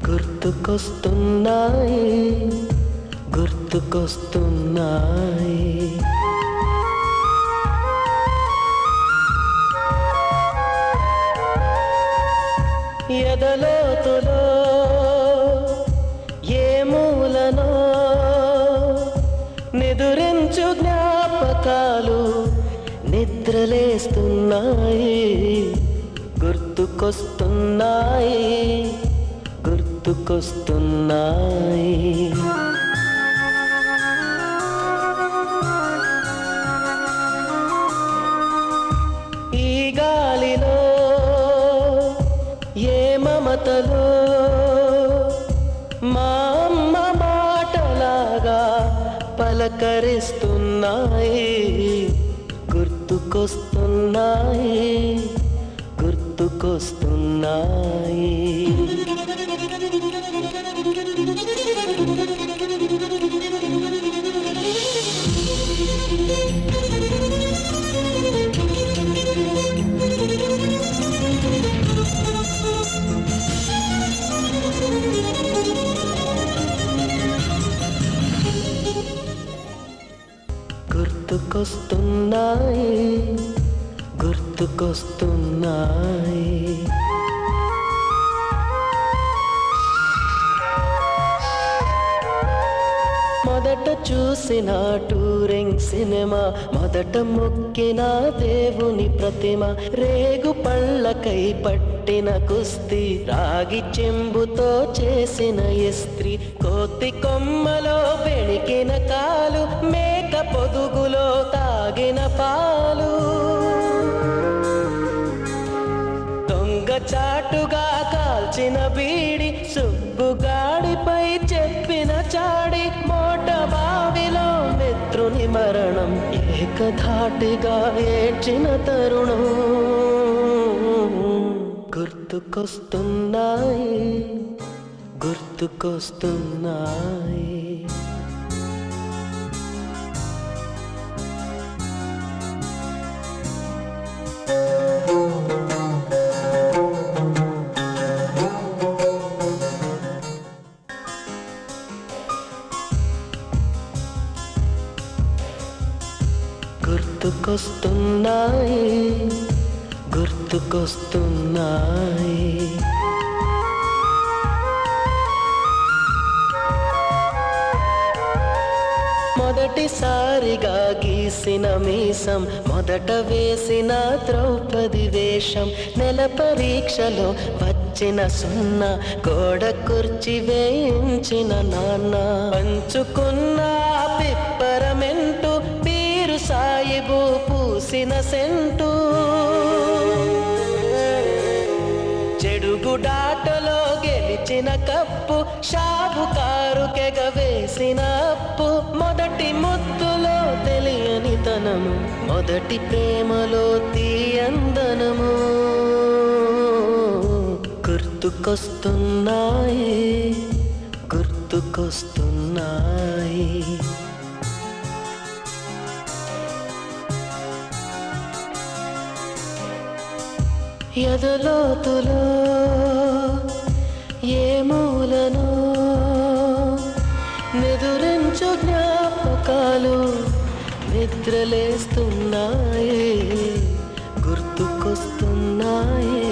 గుర్తుకొస్తున్నాయి గుర్తుకొస్తున్నాయి ఎదలోతులో ఏ మూలనో నిదురించు జ్ఞాపకాలు నిద్రలేస్తున్నాయి గుర్తుకొస్తున్నాయి గుర్తుకొస్తున్నాయి ఈ గాలిలో ఏ మమతలో మా అమ్మ మాటలాగా పలకరిస్తున్నాయి గుర్తుకొస్తున్నాయి గుర్తుకొస్తున్నాయి గుర్తుకొస్తున్నాయి గుర్తుకొస్తున్నాయి మొదట చూసిన టూరింగ్ సినిమా మొదట మొక్కిన దేవుని ప్రతిమ రేగు పళ్ళకై పట్టిన కుస్తీ రాగి చెంబుతో చేసిన ఇస్త్రీ కోతి కొమ్మలో బెణికిన కాలు మేక పొదుగులో తాగిన పాలు దొంగ చాటుగా కాల్చిన బీడి సుబ్బుగాడిపై చెప్పిన చాడి మోట బావిలో మిత్రుని మరణం ఏకధాటిగా ఏడ్చిన తరుణం గుర్తుకొస్తున్నాయి గుర్తుకొస్తున్నాయి గుర్తుకొస్తున్నాయి గుర్తుకొస్తున్నాయి మొదటిసారిగా గీసిన మీసం మొదట వేసిన ద్రౌపది వేషం నెల పరీక్షలో వచ్చిన సున్నా గోడ కుర్చీ వేయించిన నాన్న పంచుకున్న పిప్పరమెంటు పీరు సాయిబు పూసిన సెంటు చెడుగుడాటలో గెలిచిన కప్పు షావుకారు కెగవేసిన అప్పు మొదటి ముద్దులో తెలియని తనము మొదటి ప్రేమలో తీయందనము గుర్తుకొస్తున్నాయి గుర్తుకొస్తున్నాయి ఎదలోతులో ఏ మూలనో నిదురించు జ్ఞాపకాలు నిద్రలేస్తున్నాయి గుర్తుకొస్తున్నాయి